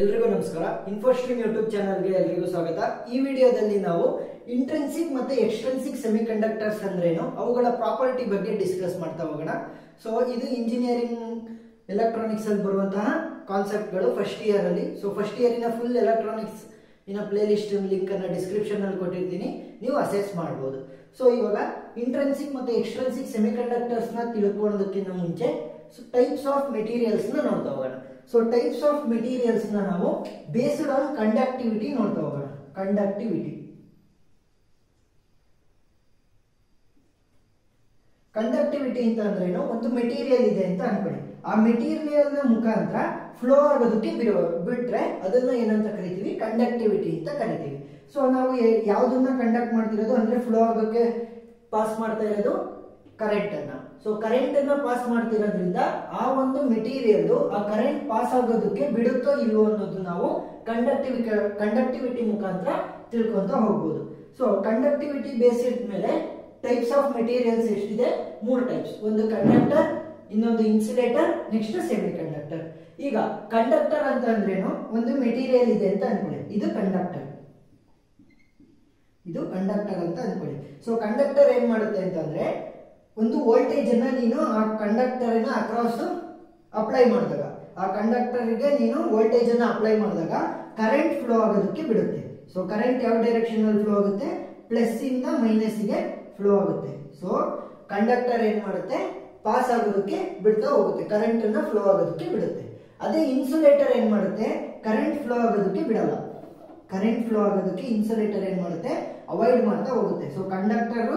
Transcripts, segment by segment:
ಎಲ್ರಿಗೂ ನಮಸ್ಕಾರ. ಇನ್ಫೋಸ್ಟ್ರೀಮ್ ಯೂಟ್ಯೂಬ್ ಚಾನಲ್ಗೆ ಎಲ್ರಿಗೂ ಸ್ವಾಗತ. ಈ ವಿಡಿಯೋದಲ್ಲಿ ನಾವು ಇಂಟ್ರಿನ್ಸಿಕ್ ಮತ್ತೆ ಎಕ್ಸ್ಟ್ರಿನ್ಸಿಕ್ ಸೆಮಿಕಂಡಕ್ಟರ್ಸ್ ಅಂದ್ರೇನು, ಅವುಗಳ ಪ್ರಾಪರ್ಟಿ ಬಗ್ಗೆ ಡಿಸ್ಕಸ್ ಮಾಡ್ತಾ ಹೋಗೋಣ. ಸೊ ಇದು ಇಂಜಿನಿಯರಿಂಗ್ ಎಲೆಕ್ಟ್ರಾನಿಕ್ಸ್ ಅಲ್ಲಿ ಬರುವಂತಹ ಕಾನ್ಸೆಪ್ಟ್ಗಳು ಫಸ್ಟ್ ಇಯರ್ ಅಲ್ಲಿ. ಸೊ ಫಸ್ಟ್ ಇಯರಿನ full electronics playlist link ಅನ್ನ ಡಿಸ್ಕ್ರಿಪ್ಷನ್ ಅಲ್ಲಿ ಕೊಟ್ಟಿರ್ತೀನಿ, ನೀವು ಅಸೆಸ್ ಮಾಡಬಹುದು. ಸೊ ಇವಾಗ ಇಂಟ್ರಿನ್ಸಿಕ್ ಮತ್ತೆ ಎಕ್ಸ್ಟ್ರಿನ್ಸಿಕ್ ಸೆಮಿಕಂಡಕ್ಟರ್ಸ್ ನ ತಿಳ್ಕೊಳ್ಳೋದಕ್ಕಿಂತ ಮುಂಚೆ ಟೈಪ್ಸ್ ಆಫ್ ಮೆಟೀರಿಯಲ್ಸ್ ನ ನೋಡ್ತಾ ಹೋಗೋಣ. ಸೊ ಟೈಪ್ಸ್ ಆಫ್ ಮೆಟೀರಿಯಲ್ಸ್ ನ ನಾವು ಬೇಸ್ಡ್ ಆನ್ ಕಂಡಕ್ಟಿವಿಟಿ ನೋಡ್ತಾ ಹೋಗೋಣ. ಕಂಡಕ್ಟಿವಿಟಿ ಅಂತ ಅಂದ್ರೇನು, ಒಂದು ಮೆಟೀರಿಯಲ್ ಇದೆ ಅಂತ ಅನ್ಕೊಳ್ಳಿ. ಆ ಮೆಟೀರಿಯಲ್ ನ ಮುಖಾಂತರ ಫ್ಲೋ ಆಗೋದಕ್ಕೆ ಬಿಟ್ರೆ ಅದನ್ನ ಏನಂತ ಕರಿತೀವಿ, ಕಂಡಕ್ಟಿವಿಟಿ ಅಂತ ಕರಿತೀವಿ. ಸೊ ನಾವು ಯಾವ್ದನ್ನ ಕಂಡಕ್ಟ್ ಮಾಡ್ತಿರೋದು ಅಂದ್ರೆ ಫ್ಲೋ ಆಗೋಕೆ ಪಾಸ್ ಮಾಡ್ತಾ ಇರೋದು ಕರೆಂಟ್ ಅನ್ನ. ಸೊ ಕರೆಂಟ್ ಅನ್ನ ಪಾಸ್ ಮಾಡ್ತಿರೋದ್ರಿಂದ ಆ ಒಂದು ಮೆಟೀರಿಯಲ್ ಆ ಕರೆಂಟ್ ಪಾಸ್ ಆಗೋದಕ್ಕೆ ಬಿಡುತ್ತೋ ಇಲ್ವೋ ಅನ್ನೋದು ನಾವು ಕಂಡಕ್ಟಿವಿಟಿ ಮುಖಾಂತರ ತಿಳ್ಕೊಂತ ಹೋಗ್ಬೋದು. ಸೊ ಕಂಡಕ್ಟಿವಿಟಿ ಬೇಸಿಸ್ ಮೇಲೆ ಟೈಪ್ಸ್ ಆಫ್ ಮೆಟೀರಿಯಲ್ಸ್ ಎಷ್ಟಿದೆ? 3 ಟೈಪ್ಸ್. ಒಂದು ಕಂಡಕ್ಟರ್, ಇನ್ನೊಂದು ಇನ್ಸುಲೇಟರ್, ನೆಕ್ಸ್ಟ್ ಸೆಮಿ ಕಂಡಕ್ಟರ್. ಈಗ ಕಂಡಕ್ಟರ್ ಅಂತ ಅಂದ್ರೇನು, ಒಂದು ಮೆಟೀರಿಯಲ್ ಇದೆ ಅಂತ ಅನ್ಕೊಳ್ಳಿ, ಇದು ಕಂಡಕ್ಟರ್ ಅಂತ ಅನ್ಕೊಳ್ಳಿ. ಸೊ ಕಂಡಕ್ಟರ್ ಏನ್ ಮಾಡುತ್ತೆ ಅಂತಂದ್ರೆ, ಒಂದು ವೋಲ್ಟೇಜ್ ಅನ್ನ ನೀನು ಆ ಕಂಡಕ್ಟರ್ ಅಕ್ರಾಸ್ ಅಪ್ಲೈ ಮಾಡಿದಾಗ, ಆ ಕಂಡಕ್ಟರ್ಗೆ ನೀನು ವೋಲ್ಟೇಜ್ ಅನ್ನ ಅಪ್ಲೈ ಮಾಡಿದಾಗ ಕರೆಂಟ್ ಫ್ಲೋ ಆಗೋದಕ್ಕೆ ಬಿಡುತ್ತೆ. ಸೊ ಕರೆಂಟ್ ಯಾವ ಡೈರೆಕ್ಷನ್ ಅಲ್ಲಿ ಫ್ಲೋ ಆಗುತ್ತೆ? ಪ್ಲಸ್ ಇಂದ ಮೈನಸ್ ಗೆ ಫ್ಲೋ ಆಗುತ್ತೆ. ಸೊ ಕಂಡಕ್ಟರ್ ಏನ್ ಮಾಡುತ್ತೆ, ಪಾಸ್ ಆಗೋದಕ್ಕೆ ಬಿಡ್ತಾ ಹೋಗುತ್ತೆ, ಕರೆಂಟ್ ಅನ್ನ ಫ್ಲೋ ಆಗೋದಕ್ಕೆ ಬಿಡುತ್ತೆ. ಅದೇ ಇನ್ಸುಲೇಟರ್ ಏನ್ ಮಾಡುತ್ತೆ, ಕರೆಂಟ್ ಫ್ಲೋ ಆಗೋದಕ್ಕೆ ಬಿಡಲ್ಲ. ಕರೆಂಟ್ ಫ್ಲೋ ಆಗೋದಕ್ಕೆ ಇನ್ಸುಲೇಟರ್ ಏನ್ ಮಾಡುತ್ತೆ, ಅವಾಯ್ಡ್ ಮಾಡ್ತಾ ಹೋಗುತ್ತೆ. ಸೊ ಕಂಡಕ್ಟರ್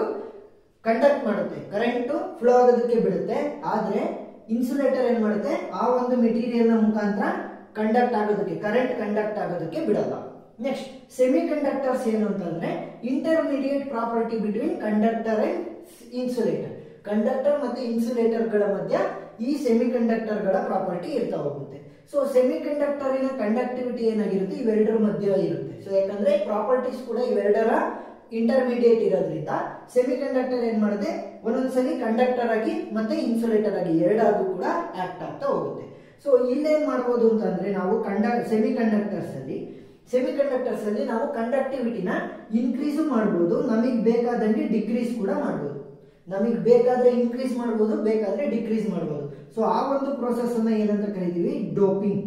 ಕಂಡಕ್ಟ್ ಮಾಡುತ್ತೆ, ಕರೆಂಟ್ ಫ್ಲೋ ಆಗೋದಕ್ಕೆ ಬಿಡುತ್ತೆ. ಆದ್ರೆ ಇನ್ಸುಲೇಟರ್ ಏನ್ ಮಾಡುತ್ತೆ, ಆ ಒಂದು ಮೆಟೀರಿಯಲ್ ನ ಮುಖಾಂತರ ಕಂಡಕ್ಟ್ ಆಗೋದಕ್ಕೆ, ಕರೆಂಟ್ ಕಂಡಕ್ಟ್ ಆಗೋದಕ್ಕೆ ಬಿಡಲ್ಲ. ನೆಕ್ಸ್ಟ್ ಸೆಮಿ ಕಂಡಕ್ಟರ್ಸ್ ಏನು ಅಂತಂದ್ರೆ, intermediate property between conductor and insulator. Conductor ಮತ್ತೆ ಇನ್ಸುಲೇಟರ್ ಗಳ ಮಧ್ಯ ಈ ಸೆಮಿ ಕಂಡಕ್ಟರ್ ಗಳ ಪ್ರಾಪರ್ಟಿ ಇರ್ತಾ ಹೋಗುತ್ತೆ. ಸೊ ಸೆಮಿ ಕಂಡಕ್ಟರಿನ ಕಂಡಕ್ಟಿವಿಟಿ ಏನಾಗಿರುತ್ತೆ, ಇವೆರಡರ ಮಧ್ಯ ಇರುತ್ತೆ. ಸೊ ಯಾಕಂದ್ರೆ ಪ್ರಾಪರ್ಟೀಸ್ ಕೂಡ ಇವೆರಡರ ಇಂಟರ್ಮೀಡಿಯೇಟ್ ಇರೋದ್ರಿಂದ ಸೆಮಿ ಕಂಡಕ್ಟರ್ ಏನ್ ಮಾಡುತ್ತೆ, ಒಂದೊಂದ್ಸಲಿ ಕಂಡಕ್ಟರ್ ಆಗಿ ಮತ್ತೆ ಇನ್ಸುಲೇಟರ್ ಆಗಿ ಎರಡಾಗೂ ಕೂಡ ಆಕ್ಟ್ ಆಗ್ತಾ ಹೋಗುತ್ತೆ. ಸೊ ಇಲ್ಲೇನ್ ಮಾಡ್ಬೋದು ಅಂತಂದ್ರೆ, ನಾವು ಸೆಮಿ ಕಂಡಕ್ಟರ್ಸ್ ಅಲ್ಲಿ ನಾವು ಕಂಡಕ್ಟಿವಿಟಿನ ಇನ್ಕ್ರೀಸ್ ಮಾಡಬಹುದು, ನಮಗೆ ಬೇಕಾದಂಗೆ ಡಿಕ್ರೀಸ್ ಕೂಡ ಮಾಡಬಹುದು. ನಮಗೆ ಬೇಕಾದ್ರೆ ಇನ್ಕ್ರೀಸ್ ಮಾಡಬಹುದು, ಬೇಕಾದ್ರೆ ಡಿಕ್ರೀಸ್ ಮಾಡಬಹುದು. ಸೊ ಆ ಒಂದು ಪ್ರೋಸೆಸ್ ಅನ್ನ ಏನಂತ ಕರಿತೀವಿ, ಡೋಪಿಂಗ್.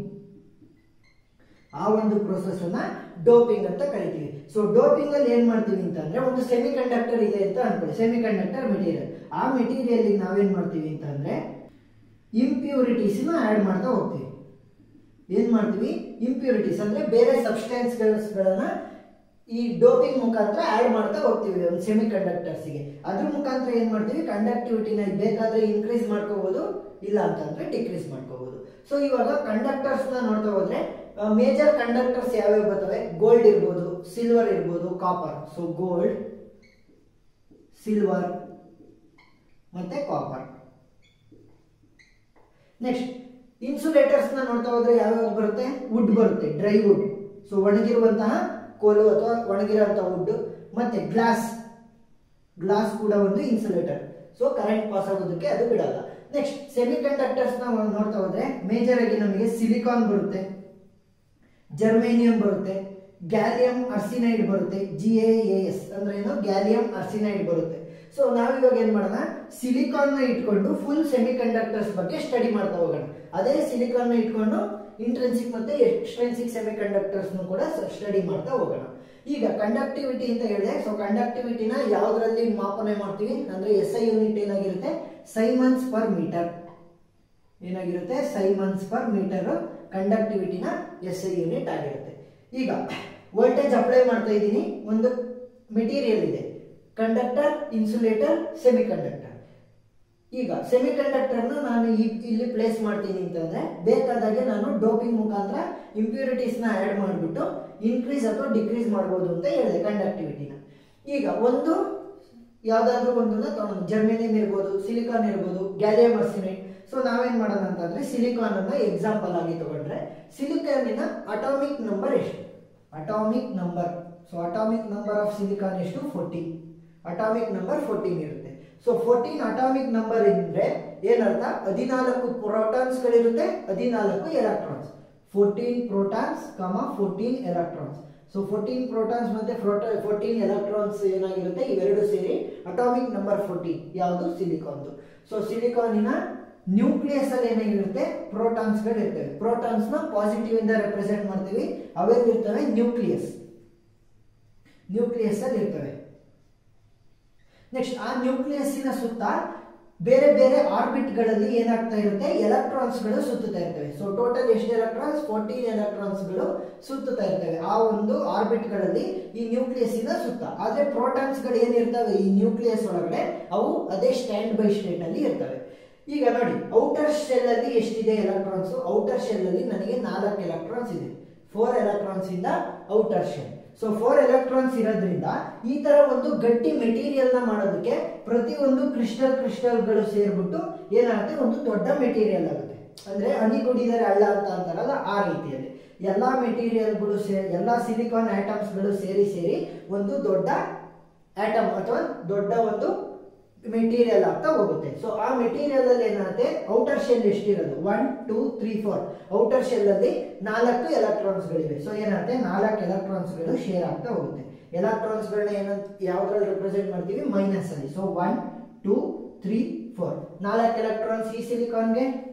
ಡೋಪಿಂಗ್ ಅಂತ ಕರಿತೀವಿ. ಸೊ ಡೋಪಿಂಗ್ ಅಲ್ಲಿ ಏನ್ ಮಾಡ್ತೀವಿ ಅಂತಂದ್ರೆ, ಒಂದು ಸೆಮಿ ಕಂಡಕ್ಟರ್ ಇದೆ ಅಂತ ಅನ್ಕೊಳ್ಳಿ, ಸೆಮಿ ಕಂಡಕ್ಟರ್ ಮೆಟೀರಿಯಲ್. ಆ ಮೆಟೀರಿಯಲ್ ನಾವೇನ್ ಮಾಡ್ತೀವಿ ಅಂತಂದ್ರೆ, ಇಂಪ್ಯೂರಿಟೀಸ್ ಆಡ್ ಮಾಡ್ತಾ ಹೋಗ್ತೀವಿ. ಏನ್ ಮಾಡ್ತೀವಿ, ಇಂಪ್ಯೂರಿಟೀಸ್ ಅಂದ್ರೆ ಬೇರೆ ಸಬ್ಸ್ಟೆನ್ಸ್ ಗಳನ್ನ ಈ ಡೋಪಿಂಗ್ ಮುಖಾಂತರ ಆಡ್ ಮಾಡ್ತಾ ಹೋಗ್ತೀವಿ ಒಂದು ಸೆಮಿ ಕಂಡಕ್ಟರ್ಸ್ ಗೆ. ಅದ್ರ ಮುಖಾಂತರ ಏನ್ ಮಾಡ್ತೀವಿ, ಕಂಡಕ್ಟಿವಿಟಿನ ಬೇಕಾದ್ರೆ ಇನ್ಕ್ರೀಸ್ ಮಾಡ್ಕೋಬಹುದು, ಇಲ್ಲ ಅಂತಂದ್ರೆ ಡಿಕ್ರೀಸ್ ಮಾಡ್ಕೋಬಹುದು. ಸೊ ಇವಾಗ ಕಂಡಕ್ಟರ್ಸ್ ನ ನೋಡ್ತಾ ಹೋದ್ರೆ ಮೇಜರ್ ಕಂಡಕ್ಟರ್ಸ್ ಯಾವ್ಯಾವ ಬರ್ತವೆ? ಗೋಲ್ಡ್ ಇರ್ಬೋದು, ಸಿಲ್ವರ್ ಇರ್ಬೋದು, ಕಾಪರ್. ಸೊ ಗೋಲ್ಡ್, ಸಿಲ್ವರ್ ಮತ್ತೆ ಕಾಪರ್. ನೆಕ್ಸ್ಟ್ ಇನ್ಸುಲೇಟರ್ಸ್ ನ ನೋಡ್ತಾ ಹೋದ್ರೆ ಯಾವ್ಯಾವ್ದು ಬರುತ್ತೆ? ವುಡ್ ಬರುತ್ತೆ, ಡ್ರೈ ವುಡ್. ಸೊ ಒಣಗಿರುವಂತಹ ಕೋಲು ಅಥವಾ ಒಣಗಿರುವಂತಹ ವುಡ್. ಮತ್ತೆ ಗ್ಲಾಸ್ ಕೂಡ ಒಂದು ಇನ್ಸುಲೇಟರ್. ಸೊ ಕರೆಂಟ್ ಪಾಸ್ ಆಗೋದಕ್ಕೆ ಅದು ಬಿಡಲ್ಲ. ನೆಕ್ಸ್ಟ್ ಸೆಮಿ ಕಂಡಕ್ಟರ್ಸ್ ನ ನೋಡ್ತಾ ಹೋದ್ರೆ ಮೇಜರ್ ಆಗಿ ನಮಗೆ ಸಿಲಿಕಾನ್ ಬರುತ್ತೆ, ಜರ್ಮೇನಿಯಂ ಬರುತ್ತೆ, ಗ್ಯಾಲಿಯಂ ಆರ್ಸಿನೈಡ್ ಬರುತ್ತೆ. GaAs ಅಂದ್ರೆ ಏನು, ಗ್ಯಾಲಿಯಂ ಆರ್ಸಿನೈಡ್ ಬರುತ್ತೆ. ಸೊ ನಾವಿವಾಗ ಏನ್ ಮಾಡೋಣ, ಸಿಲಿಕಾನ್ ನ ಇಟ್ಕೊಂಡು ಫುಲ್ ಸೆಮಿ ಕಂಡಕ್ಟರ್ಸ್ ಬಗ್ಗೆ ಸ್ಟಡಿ ಮಾಡ್ತಾ ಹೋಗೋಣ. ಅದೇ ಸಿಲಿಕಾನ್ ನ ಇಟ್ಕೊಂಡು ಇಂಟ್ರಿನ್ಸಿಕ್ ಮತ್ತೆ ಎಕ್ಸ್ಟ್ರಿನ್ಸಿಕ್ ಸೆಮಿ ಕಂಡಕ್ಟರ್ಸ್ ಕೂಡ ಸ್ಟಡಿ ಮಾಡ್ತಾ ಹೋಗೋಣ. ಈಗ ಕಂಡಕ್ಟಿವಿಟಿ ಅಂತ ಹೇಳಿದೆ. ಸೊ ಕಂಡಕ್ಟಿವಿಟಿನ ಯಾವ್ದ್ರಲ್ಲಿ ಮಾಪನೆ ಮಾಡ್ತೀವಿ ಅಂದ್ರೆ, SI ಯೂನಿಟ್ ಏನಾಗಿರುತ್ತೆ, ಸೈಮನ್ಸ್ ಪರ್ ಮೀಟರ್. ಏನಾಗಿರುತ್ತೆ, ಸೈಮನ್ಸ್ ಪರ್ ಮೀಟರ್ ಕಂಡಕ್ಟಿವಿಟಿನ SI ಯೂನಿಟ್ ಆಗಿರುತ್ತೆ. ಈಗ ವೋಲ್ಟೇಜ್ ಅಪ್ಲೈ ಮಾಡ್ತಾ ಇದ್ದೀನಿ, ಒಂದು ಮೆಟೀರಿಯಲ್ ಇದೆ, ಕಂಡಕ್ಟರ್, ಇನ್ಸುಲೇಟರ್, ಸೆಮಿ ಕಂಡಕ್ಟರ್. ಈಗ ಸೆಮಿ ಕಂಡಕ್ಟರ್ ನಾನು ಇಲ್ಲಿ ಪ್ಲೇಸ್ ಮಾಡ್ತೀನಿ ಅಂತಂದ್ರೆ, ಬೇಕಾದಾಗೆ ನಾನು ಡೋಪಿಂಗ್ ಮುಖಾಂತರ ಇಂಪ್ಯೂರಿಟೀಸ್ ನ ಆಡ್ ಮಾಡಿಬಿಟ್ಟು ಇನ್ಕ್ರೀಸ್ ಅಥವಾ ಡಿಕ್ರೀಸ್ ಮಾಡಬಹುದು ಅಂತ ಹೇಳಿದೆ ಕಂಡಕ್ಟಿವಿಟಿನ. ಈಗ ಒಂದು ಯಾವ್ದಾದ್ರು ಒಂದನ್ನ ತಗೊಂಡು, ಜರ್ಮೇನಿಯಂ ಇರ್ಬೋದು, ಸಿಲಿಕಾನ್ ಇರ್ಬೋದು, ಗ್ಯಾಲಿಯಂ ಆರ್ಸಿನೈಡ್. ಸೊ ನಾವೇನ್ ಮಾಡೋಣ ಅಂತಂದ್ರೆ, ಸಿಲಿಕಾನ್ ಅನ್ನ ಎಕ್ಸಾಂಪಲ್ ಆಗಿ ತಗೊಂಡ್ರೆ, ಸಿಲಿಕಾನಿನ ಅಟಾಮಿಕ್ ನಂಬರ್ ಎಷ್ಟು? Atomic number. So atomic number of silicon ಎಷ್ಟು? 14. ಅಟಾಮಿಕ್ ನಂಬರ್ 14 ಇರುತ್ತೆ. ಸೊ 14 ಅಟಾಮಿಕ್ ನಂಬರ್ ಇದ್ರೆ ಏನರ್ಥ, 14 ಪ್ರೋಟಾನ್ಸ್ ಗಳಿರುತ್ತೆ, 14 electrons. 14 protons, 14 electrons. So 14 protons ಮತ್ತೆ 14 electrons ಏನಾಗಿರುತ್ತೆ, ಇವೆರಡು ಸೇರಿ ಅಟಾಮಿಕ್ ನಂಬರ್ 14 ಯಾವುದು ಸಿಲಿಕಾನ್ದು. ಸೊ ಸಿಲಿಕಾನಿನ ನ್ಯೂಕ್ಲಿಯಸ್ ಅಲ್ಲಿ ಏನಾಗಿರುತ್ತೆ, ಪ್ರೋಟಾನ್ಸ್ ಗಳು ಇರ್ತವೆ. ಪ್ರೋಟಾನ್ಸ್ ನ ಪಾಸಿಟಿವ್ ಇಂದ ರೆಪ್ರೆಸೆಂಟ್ ಮಾಡ್ತೀವಿ, ಅವೇನಿರ್ತವೆ ನ್ಯೂಕ್ಲಿಯಸ್ ಅಲ್ಲಿ ಇರ್ತವೆ. ನೆಕ್ಸ್ಟ್ ಆ ನ್ಯೂಕ್ಲಿಯಸ್ಸಿನ ಸುತ್ತ ಬೇರೆ ಬೇರೆ ಆರ್ಬಿಟ್ ಗಳಲ್ಲಿ ಏನಾಗ್ತಾ ಇರುತ್ತೆ, ಎಲೆಕ್ಟ್ರಾನ್ಸ್ ಗಳು ಸುತ್ತುತ್ತಾ ಇರ್ತವೆ. ಸೊ ಟೋಟಲ್ ಎಷ್ಟು ಎಲೆಕ್ಟ್ರಾನ್ಸ್, 14 ಎಲೆಕ್ಟ್ರಾನ್ಸ್ ಗಳು ಸುತ್ತುತ್ತಾ ಇರ್ತವೆ ಆ ಒಂದು ಆರ್ಬಿಟ್ ಗಳಲ್ಲಿ ಈ ನ್ಯೂಕ್ಲಿಯಸ್ಸಿನ ಸುತ್ತ. ಆದ್ರೆ ಪ್ರೋಟಾನ್ಸ್ ಗಳು ಏನಿರ್ತವೆ ಈ ನ್ಯೂಕ್ಲಿಯಸ್ ಒಳಗಡೆ, ಅವು ಅದೇ ಸ್ಟ್ಯಾಂಡ್ ಬೈ ಸ್ಟೇಟ್ ಅಲ್ಲಿ ಇರ್ತವೆ. ಈಗ ನೋಡಿ, ಔಟರ್ ಶೆಲ್ ಅಲ್ಲಿ ಎಷ್ಟಿದೆ ಎಲೆಕ್ಟ್ರಾನ್ಸ್, ಔಟರ್ ಶೆಲ್ ಅಲ್ಲಿ ನನಗೆ 4 ಎಲೆಕ್ಟ್ರಾನ್ಸ್ ಇದೆ. 4 ಎಲೆಕ್ಟ್ರಾನ್ಸ್ ಇಂದ ಔಟರ್ ಶೆಲ್. ಸೊ 4 ಎಲೆಕ್ಟ್ರಾನ್ಸ್ ಇರೋದ್ರಿಂದ ಈ ತರ ಒಂದು ಗಟ್ಟಿ ಮೆಟೀರಿಯಲ್ ನ ಮಾಡೋದಕ್ಕೆ ಪ್ರತಿಯೊಂದು ಕ್ರಿಸ್ಟಲ್ಗಳು ಸೇರ್ಬಿಟ್ಟು ಏನಾಗುತ್ತೆ, ಒಂದು ದೊಡ್ಡ ಮೆಟೀರಿಯಲ್ ಆಗುತ್ತೆ. ಅಂದ್ರೆ ಹನಿಗುಡಿದರೆ ಹಳ್ಳ ಅಂತ ಅಂತಾರಲ್ಲ, ಆ ರೀತಿಯಲ್ಲಿ ಎಲ್ಲಾ ಮೆಟೀರಿಯಲ್ಗಳು ಎಲ್ಲಾ ಸಿಲಿಕಾನ್ ಆಟಮ್ಸ್ ಗಳು ಸೇರಿ ಒಂದು ದೊಡ್ಡ ಆಟಮ್ ಅಥವಾ ದೊಡ್ಡ ಒಂದು ಮೆಟೀರಿಯಲ್ ಆಗ್ತಾ ಹೋಗುತ್ತೆ. ಸೊ ಆ ಮೆಟೀರಿಯಲ್ ಅಲ್ಲಿ ಏನಾಗುತ್ತೆ, ಔಟರ್ ಶೆಲ್ ಎಷ್ಟಿರೋದು 1 2 3 4, ಔಟರ್ ಶೆಲ್ ಅಲ್ಲಿ 4 ಎಲೆಕ್ಟ್ರಾನ್ಸ್ ಗಳಿವೆ. ಸೊ ಏನಾಗುತ್ತೆ, 4 ಎಲೆಕ್ಟ್ರಾನ್ಸ್ ಗಳು ಶೇರ್ ಆಗ್ತಾ ಹೋಗುತ್ತೆ. ಎಲೆಕ್ಟ್ರಾನ್ಸ್ ಗಳನ್ನ ಏನಂತ ಯಾವ್ದ್ರಲ್ಲಿ ರೆಪ್ರೆಸೆಂಟ್ ಮಾಡ್ತೀವಿ, ಮೈನಸ್ ಅಲ್ಲಿ. ಸೊ 1 2 3 4, 4 ಎಲೆಕ್ಟ್ರಾನ್ಸ್ ಈ ಸಿಲಿಕಾನ್ಗೆ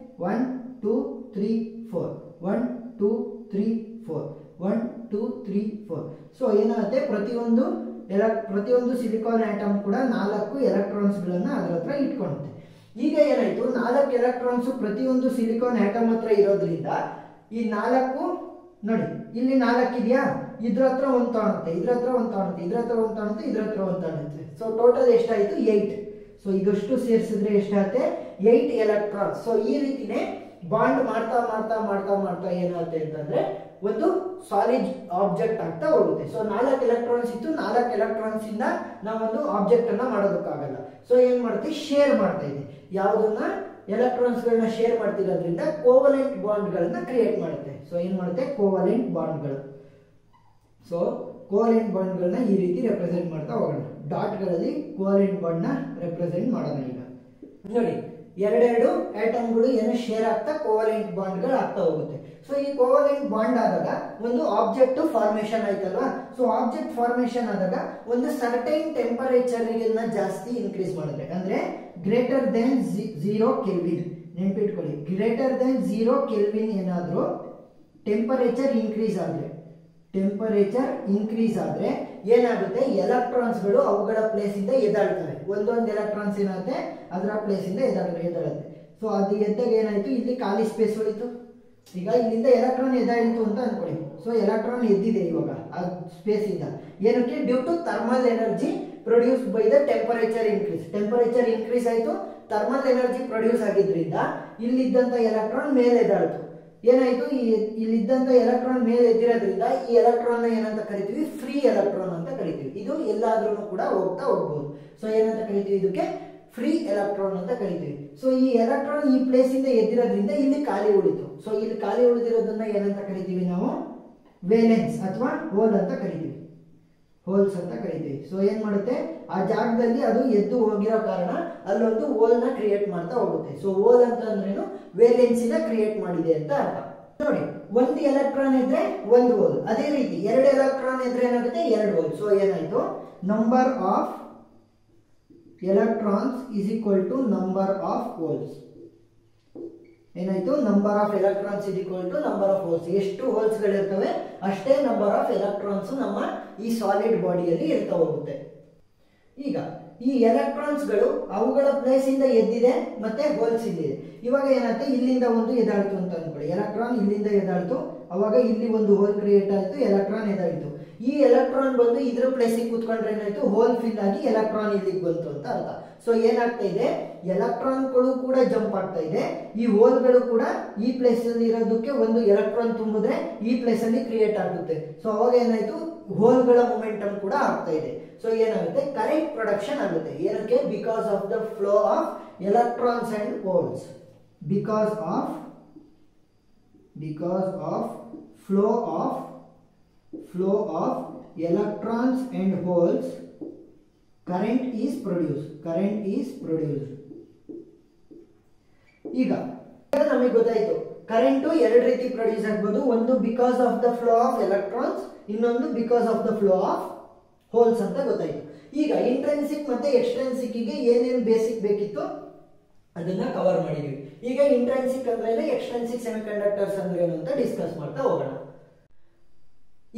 1 2 3 4, 1 2 3 4, 1 2 3 4. ಸೊ ಏನಾಗುತ್ತೆ, ಪ್ರತಿಯೊಂದು ಸಿಲಿಕಾನ್ ಆಟಮ್ ಕೂಡ 4 ಎಲೆಕ್ಟ್ರಾನ್ಸ್ ಗಳನ್ನ ಅದರ ಹತ್ರ ಇಟ್ಕೊಳ್ಳುತ್ತೆ. ಈಗ ಏನಾಯ್ತು, 4 ಎಲೆಕ್ಟ್ರಾನ್ಸ್ ಪ್ರತಿಯೊಂದು ಸಿಲಿಕಾನ್ ಆಟಮ್ ಹತ್ರ ಇರೋದ್ರಿಂದ ಈ 4 ನೋಡಿ, ಇಲ್ಲಿ 4 ಇದೆಯಾ, ಇದ್ರ ಹತ್ರ ಒಂದು ತಾಣುತ್ತೆ, ಇದ್ರ ಹತ್ರ ಒಂದು ತಾಣುತ್ತೆ, ಇದ್ರ ಹತ್ರ ಒಂದು ತಾಣುತ್ತೆ, ಇದ್ರ ಹತ್ರ ಒಂದು ತಾಣುತ್ತೆ. ಸೊ ಟೋಟಲ್ ಎಷ್ಟಾಯ್ತು, 8. ಸೊ ಇದಷ್ಟು ಸೇರಿಸಿದ್ರೆ ಎಷ್ಟಾಗುತ್ತೆ, 8 ಎಲೆಕ್ಟ್ರಾನ್ಸ್. ಸೊ ಈ ರೀತಿನೇ ಬಾಂಡ್ ಮಾಡ್ತಾ ಏನಾಗುತ್ತೆ ಅಂತಂದ್ರೆ ಒಂದು ಸಾಲಿಡ್ ಆಬ್ಜೆಕ್ಟ್ ಆಗ್ತಾ ಹೋಗುತ್ತೆ. ಸೊ 4 ಎಲೆಕ್ಟ್ರಾನ್ಸ್ ಇತ್ತು, 4 ಎಲೆಕ್ಟ್ರಾನ್ಸ್ ಇಂದ ನಾವೊಂದು ಆಬ್ಜೆಕ್ಟ್ ಅನ್ನ ಮಾಡೋದಕ್ಕಾಗಲ್ಲ. ಸೊ ಏನ್ ಮಾಡ್ತೀವಿ, ಶೇರ್ ಮಾಡ್ತಾ ಇದೆ. ಯಾವುದನ್ನ, ಎಲೆಕ್ಟ್ರಾನ್ಸ್ ಗಳನ್ನ ಶೇರ್ ಮಾಡ್ತಿರೋದ್ರಿಂದ ಕೋವಲೆಂಟ್ ಬಾಂಡ್ ಗಳನ್ನ ಕ್ರಿಯೇಟ್ ಮಾಡುತ್ತೆ. ಸೊ ಏನ್ ಮಾಡುತ್ತೆ, ಕೋವಲೆಂಟ್ ಬಾಂಡ್ಗಳು. ಸೊ ಕೋವಲೆಂಟ್ ಬಾಂಡ್ ಗಳನ್ನ ಈ ರೀತಿ ರೆಪ್ರೆಸೆಂಟ್ ಮಾಡ್ತಾ ಹೋಗೋಣ. ಡಾಟ್ ಗಳಲ್ಲಿ ಕೋವಲೆಂಟ್ ಬಾಂಡ್ ನ ರೆಪ್ರೆಸೆಂಟ್ ಮಾಡೋಣ. ಈಗ ನೋಡಿ, ಎರಡೆರಡು ಆಟಮ್ಗಳು ಏನು ಶೇರ್ ಆಗ್ತಾ ಕೋವಲೆಂಟ್ ಬಾಂಡ್ ಗಳು ಆಗ್ತಾ ಹೋಗುತ್ತೆ. ಸೊ ಈ ಕೋವಲೆಂಟ್ ಬಾಂಡ್ ಆದಾಗ ಒಂದು ಆಬ್ಜೆಕ್ಟ್ ಫಾರ್ಮೇಶನ್ ಆಯ್ತಲ್ವಾ. ಸೊ ಆಬ್ಜೆಕ್ಟ್ ಫಾರ್ಮೇಶನ್ ಆದಾಗ ಒಂದು ಸರ್ಟೈನ್ ಟೆಂಪರೇಚರ್ ಜಾಸ್ತಿ ಇನ್ಕ್ರೀಸ್ ಮಾಡುತ್ತೆ. ಅಂದ್ರೆ ಗ್ರೇಟರ್ ದೆನ್ 0 ಕೆಲ್ವಿನ್, ನೆನ್ಪಿಟ್ಕೊಳ್ಳಿ, ಗ್ರೇಟರ್ ದೆನ್ 0 ಕೆಲ್ವಿನ್ ಏನಾದ್ರೂ ಟೆಂಪರೇಚರ್ ಇನ್ಕ್ರೀಸ್ ಆದ್ರೆ ಏನಾಗುತ್ತೆ, ಎಲೆಕ್ಟ್ರಾನ್ಸ್ ಗಳು ಅವುಗಳ ಪ್ಲೇಸ್ ಇಂದ ಎದ್ದಾಳ್ತವೆ. ಒಂದೊಂದು ಎಲೆಕ್ಟ್ರಾನ್ಸ್ ಏನಾಗುತ್ತೆ, ಅದರ ಪ್ಲೇಸ್ ಇಂದ ಎದ್ದಾಳುತ್ತೆ. ಸೊ ಅದು ಎದ್ದಾಗ ಏನಾಯ್ತು, ಇಲ್ಲಿ ಖಾಲಿ ಸ್ಪೇಸ್ ಉಳಿತು. ಈಗ ಇಲ್ಲಿಂದ ಎಲೆಕ್ಟ್ರಾನ್ ಎದ್ದಾಯಿತು ಅಂತ ಅನ್ಕೊಳ್ಳಿ. ಸೊ ಎಲೆಕ್ಟ್ರಾನ್ ಎದ್ದಿದೆ ಇವಾಗ ಆ ಸ್ಪೇಸ್ ಇಂದ. ಏನಕ್ಕೆ, due to thermal energy produce by the temperature increase ಆಯ್ತು. ಥರ್ಮಲ್ ಎನರ್ಜಿ ಪ್ರೊಡ್ಯೂಸ್ ಆಗಿದ್ರಿಂದ ಇಲ್ಲಿದ್ದಂತ ಎಲೆಕ್ಟ್ರಾನ್ ಮೇಲೆ ಎದ್ದಾಳ್ತು. ಏನಾಯ್ತು, ಇಲ್ಲಿದ್ದಂತ ಎಲೆಕ್ಟ್ರಾನ್ ಮೇಲೆ ಎದ್ದಿರೋದ್ರಿಂದ ಈ ಎಲೆಕ್ಟ್ರಾನ್ ಏನಂತ ಕರಿತೀವಿ, ಫ್ರೀ ಎಲೆಕ್ಟ್ರಾನ್ ಅಂತ ಕರಿತೀವಿ. ಇದು ಎಲ್ಲಾದ್ರೂ ಕೂಡ ಹೋಗ್ಬೋದು. ಸೊ ಏನಂತ ಕರಿತೀವಿ, ಇದಕ್ಕೆ ಫ್ರೀ ಎಲೆಕ್ಟ್ರಾನ್ ಅಂತ ಕರಿತೀವಿ. ಸೊ ಈ ಎಲೆಕ್ಟ್ರಾನ್ ಈ ಪ್ಲೇಸ್ ಇಂದ ಎದ್ದಿರೋದ್ರಿಂದ ಇಲ್ಲಿ ಖಾಲಿ ಉಳಿತು. ಸೊ ಇಲ್ಲಿ ಖಾಲಿ ಉಳಿದಿರೋದನ್ನ ಏನಂತ ಕರಿತೀವಿ ನಾವು, ವೇಲೆನ್ಸ್ ಅಥವಾ ಹೋಲ್ ಅಂತ ಕರಿತೀವಿ, ಹೋಲ್ಸ್ ಅಂತ ಕರಿತೀವಿ. ಸೊ ಏನ್ ಮಾಡುತ್ತೆ, ಆ ಜಾಗದಲ್ಲಿ ಅದು ಎದ್ದು ಹೋಗಿರೋ ಕಾರಣ ಅಲ್ಲೊಂದು ಹೋಲ್ ನ ಕ್ರಿಯೇಟ್ ಮಾಡ್ತಾ ಹೋಗುತ್ತೆ. ಸೊ ಹೋಲ್ ಅಂತ ಅಂದ್ರೇನು, ವೇಲೆನ್ಸಿನ ಕ್ರಿಯೇಟ್ ಮಾಡಿದೆ ಅಂತ ಅರ್ಥ. ನೋಡಿ, 1 ಎಲೆಕ್ಟ್ರಾನ್ ಇದ್ರೆ 1 ಹೋಲ್, ಅದೇ ರೀತಿ 2 ಎಲೆಕ್ಟ್ರಾನ್ ಇದ್ರೆ ಏನಾಗುತ್ತೆ, 2 ಹೋಲ್. ಸೊ ಏನಾಯ್ತು, number of electrons is equal to number of holes. ಏನಾಯ್ತು, number of electrons is equal to number of holes. ಎಷ್ಟು ಹೋಲ್ಸ್ ಗಳಿರ್ತವೆ ಅಷ್ಟೇ ನಂಬರ್ ಆಫ್ ಎಲೆಕ್ಟ್ರಾನ್ಸ್ ನಮ್ಮ ಈ ಸಾಲಿಡ್ ಬಾಡಿಯಲ್ಲಿ ಇರ್ತಾ ಹೋಗುತ್ತೆ. ಈಗ ಈ ಎಲೆಕ್ಟ್ರಾನ್ಸ್ ಗಳು ಅವುಗಳ ಪ್ಲೇಸ್ ಇಂದ ಎದ್ದಿದೆ ಮತ್ತೆ ಹೋಲ್ಸ್ ಇಲ್ಲಿದೆ. ಇವಾಗ ಏನಾಯ್ತು, ಇಲ್ಲಿಂದ ಒಂದು ಎದ್ದಾಳ್ತು ಅಂತ ಅನ್ಕೊಳ್ಳಿ, ಎಲೆಕ್ಟ್ರಾನ್ ಇಲ್ಲಿಂದ ಎದ್ದಾಳ್ತು, ಅವಾಗ ಇಲ್ಲಿ ಒಂದು ಹೋಲ್ ಕ್ರಿಯೇಟ್ ಆಯ್ತು, ಎಲೆಕ್ಟ್ರಾನ್ ಎದ್ದಾಳ್ತು. ಈ ಎಲೆಕ್ಟ್ರಾನ್ ಬಂದು ಇದ್ರ ಪ್ಲೇಸಿಗೆ ಕೂತ್ಕೊಂಡ್ರೆ ಏನಾಯ್ತು, ಹೋಲ್ ಫಿಲ್ ಆಗಿ ಎಲೆಕ್ಟ್ರಾನ್ ಇಲ್ಲಿಗೆ ಬಂತು ಅಂತ ಅರ್ಥ. ಸೊ ಏನಾಗ್ತಾ ಇದೆ, ಎಲೆಕ್ಟ್ರಾನ್ಗಳು ಕೂಡ ಜಂಪ್ ಆಗ್ತಾ ಇದೆ, ಈ ಹೋಲ್ಗಳು ಕೂಡ ಈ ಪ್ಲೇಸ್ ಅಲ್ಲಿ ಇರೋದಕ್ಕೆ ಒಂದು ಎಲೆಕ್ಟ್ರಾನ್ ತುಂಬಿದ್ರೆ ಈ ಪ್ಲೇಸ್ ಅಲ್ಲಿ ಕ್ರಿಯೇಟ್ ಆಗುತ್ತೆ. ಸೊ ಅವಾಗ ಏನಾಯ್ತು, ಹೋಲ್ಗಳ ಮೊಮೆಂಟಮ್ ಕೂಡ ಆಗ್ತಾ ಇದೆ. ಸೊ ಏನಾಗುತ್ತೆ, ಕರೆಂಟ್ ಪ್ರೊಡಕ್ಷನ್ ಆಗುತ್ತೆ. ಏನಕ್ಕೆ, because of the flow of electrons and holes. Because of flow of electrons and holes, current is produced. ಈಗ ನಮಗೆ ಗೊತ್ತಾಯ್ತು ಕರೆಂಟು ಎರಡು ರೀತಿ ಪ್ರೊಡ್ಯೂಸ್ ಆಗ್ಬೋದು. ಒಂದು because of the flow of electrons, ಇನ್ನೊಂದು because of the flow of holes ಅಂತ ಗೊತ್ತಾಯ್ತು. ಈಗ ಇಂಟ್ರೆನ್ಸಿಕ್ ಮತ್ತೆ ಎಕ್ಸ್ಟ್ರೆನ್ಸಿಕ್ ಗೆ ಏನೇನು ಬೇಸಿಕ್ ಬೇಕಿತ್ತು ಅದನ್ನ ಕವರ್ ಮಾಡಿದ್ವಿ. ಈಗ ಇಂಟ್ರೆನ್ಸಿಕ್ ಅಂದ್ರೆ ಏನು, ಎಕ್ಸ್ಟ್ರೆನ್ಸಿಕ್ ಸೆಮಿಕಂಡಕ್ಟರ್ಸ್ ಅಂದ್ರೆ ಏನು ಅಂತ ಡಿಸ್ಕಸ್ ಮಾಡ್ತಾ ಹೋಗೋಣ.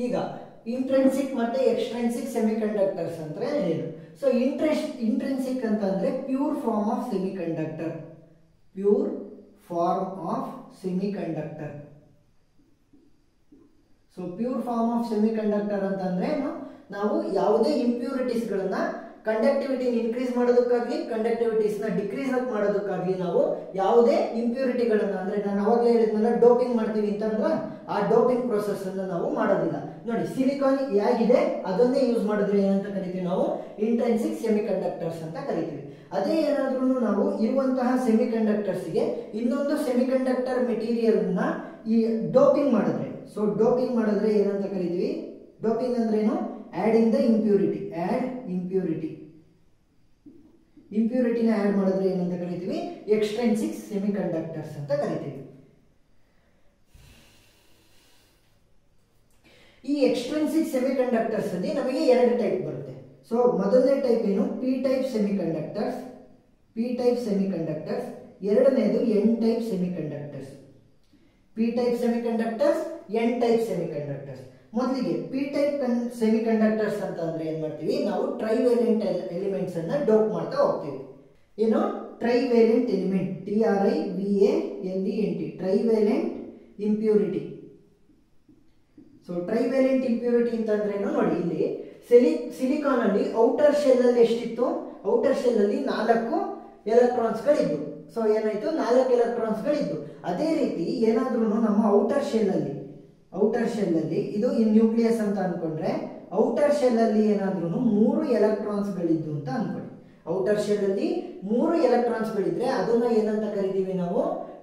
ಈಗ ಇಂಟ್ರೆನ್ಸಿಕ್ ಮತ್ತೆ ಎಕ್ಸ್ಟ್ರೆನ್ಸಿಕ್ ಸೆಮಿಕಂಡಕ್ಟರ್ಸ್ ಅಂದ್ರೆ ಏನು? ಸೊ ಇಂಟ್ರೆನ್ಸಿಕ್ ಅಂತ ಅಂದ್ರೆ pure form of semiconductor, pure form of semiconductor. So pure form of semiconductor ಅಂತಂದ್ರೆ ನಾವು ಯಾವುದೇ ಇಂಪ್ಯೂರಿಟೀಸ್ ಗಳನ್ನ ಕಂಡಕ್ಟಿವಿಟಿ ಇನ್ಕ್ರೀಸ್ ಮಾಡೋದಕ್ಕಾಗ್ಲಿ ಕಂಡಕ್ಟಿವಿಟೀಸ್ ನ ಡಿಕ್ರೀಸ್ ಮಾಡೋದಕ್ಕಾಗ್ಲಿ ನಾವು ಯಾವುದೇ ಇಂಪ್ಯೂರಿಟಿಗಳನ್ನ, ಅಂದ್ರೆ ನಾನು ಅವಾಗಲೇ ಹೇಳಿದ್ನಲ್ಲ ಡೋಪಿಂಗ್ ಮಾಡ್ತೀವಿ ಅಂತಂದ್ರೆ ಆ ಡೋಪಿಂಗ್ ಪ್ರೊಸೆಸ್ ಅನ್ನು ನಾವು ಮಾಡೋದಿಲ್ಲ. ನೋಡಿ ಸಿಲಿಕಾನ್ ಹೇಗಿದೆ ಅದನ್ನೇ ಯೂಸ್ ಮಾಡಿದ್ರೆ ಏನಂತ ಕರಿತೀವಿ ನಾವು, ಇಂಟ್ರೆನ್ಸಿಕ್ ಸೆಮಿಕಂಡಕ್ಟರ್ಸ್ ಅಂತ ಕರಿತೀವಿ. ಅದೇ ಏನಾದ್ರೂ ನಾವು ಇರುವಂತಹ ಸೆಮಿಕಂಡಕ್ಟರ್ಸ್ ಗೆ ಇನ್ನೊಂದು ಸೆಮಿಕಂಡಕ್ಟರ್ ಮೆಟೀರಿಯಲ್ ನ ಈ ಡೋಪಿಂಗ್ ಮಾಡಿದ್ರೆ, ಸೊ ಡೋಪಿಂಗ್ ಮಾಡಿದ್ರೆ ಏನಂತ ಕರಿತೀವಿ, ಡೋಪಿಂಗ್ ಅಂದ್ರೆ ಏನು, adding the impurity, add impurity, ಇಂಪ್ಯೂರಿಟಿನ ಆಡ್ ಮಾಡಿದ್ರೆ ಏನಂತ ಕರಿತೀವಿ, ಎಕ್ಸ್ಟ್ರೆನ್ಸಿಕ್ ಸೆಮಿಕಂಡಕ್ಟರ್ಸ್ ಅಂತ ಕರಿತೀವಿ. ಈ ಎಕ್ಸ್ಟ್ರೆನ್ಸಿಕ್ ಸೆಮಿಕಂಡಕ್ಟರ್ಸ್ ಅಲ್ಲಿ ನಮಗೆ ಎರಡು ಟೈಪ್ ಬರುತ್ತೆ. ಸೊ ಮೊದಲನೇ ಟೈಪ್ ಏನು, P type semiconductors, P type semiconductors. ಎರಡನೇದು N type semiconductors, P type semiconductors, N type semiconductors. ಮೊದಲಿಗೆ ಪಿ ಟೈಪ್ ಸೆಮಿಕಂಡಕ್ಟರ್ಸ್ ಅಂತ ಅಂದ್ರೆ ಏನ್ ಮಾಡ್ತೀವಿ ನಾವು, ಟ್ರೈವೇಲೆಂಟ್ ಎಲಿಮೆಂಟ್ಸ್ ಅನ್ನ ಡೋಪ್ ಮಾಡ್ತಾ ಹೋಗ್ತೀವಿ. ಏನು, trivalent element, TRIVALENT, trivalent impurity. So trivalent impurity ಅಂತಂದ್ರೆ ಏನು ನೋಡಿ, ಇಲ್ಲಿ ಸಿಲಿಕಾನ್ ಅಲ್ಲಿ ಔಟರ್ ಶೆಲ್ ಅಲ್ಲಿ ಎಷ್ಟಿತ್ತು, ಔಟರ್ ಶೆಲ್ ಅಲ್ಲಿ 4 ಎಲೆಕ್ಟ್ರಾನ್ಸ್ ಗಳಿದ್ದು. ಸೊ ಏನಾಯ್ತು, 4 ಎಲೆಕ್ಟ್ರಾನ್ಸ್ ಗಳಿದ್ದು. ಅದೇ ರೀತಿ ಏನಾದ್ರೂ ನಮ್ಮ ಔಟರ್ ಶೆಲ್ ಅಲ್ಲಿ ಇದು ಈ ನ್ಯೂಕ್ಲಿಯಸ್ ಅಂತ ಅನ್ಕೊಂಡ್ರೆ ಔಟರ್ ಶೆಲ್ ಅಲ್ಲಿ ಏನಾದ್ರೂ 3 ಎಲೆಕ್ಟ್ರಾನ್ಸ್ ಗಳಿದ್ದು ಅಂತ ಅನ್ಕೊಳ್ಳಿ. ಔಟರ್ ಶೆಲ್ ಅಲ್ಲಿ 3 ಎಲೆಕ್ಟ್ರಾನ್ಸ್ ಗಳಿದ್ರೆ ಅದನ್ನ ಏನಂತ ಕರಿತೀವಿ ನಾವು,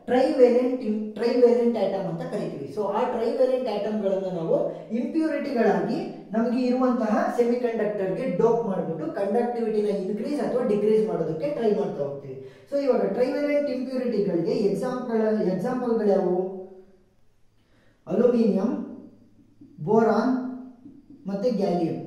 ಟ್ರೈವೇಲೆಂಟ್ ಆಟಮ್ ಅಂತ ಕರಿತೀವಿ. ಸೊ ಆ ಟ್ರೈವೇಲೆಂಟ್ ಆಟಮ್ ಗಳನ್ನ ನಾವು ಇಂಪ್ಯೂರಿಟಿಗಳಾಗಿ ನಮಗೆ ಇರುವಂತಹ ಸೆಮಿಕಂಡಕ್ಟರ್ ಗೆ ಡೋಪ್ ಮಾಡಿಬಿಟ್ಟು ಕಂಡಕ್ಟಿವಿಟಿನ ಇನ್ಕ್ರೀಸ್ ಅಥವಾ ಡಿಕ್ರೀಸ್ ಮಾಡೋದಕ್ಕೆ ಟ್ರೈ ಮಾಡ್ತಾ ಹೋಗ್ತೀವಿ. ಸೊ ಇವಾಗ ಟ್ರೈವೇಲೆಂಟ್ ಇಂಪ್ಯೂರಿಟಿಗಳಿಗೆ ಎಕ್ಸಾಂಪಲ್ಗಳು ಯಾವುವು, ಅಲ್ಯೂಮಿನಿಯಂ, ಬೋರಾನ್ ಮತ್ತೆ ಗ್ಯಾಲಿಯಂ.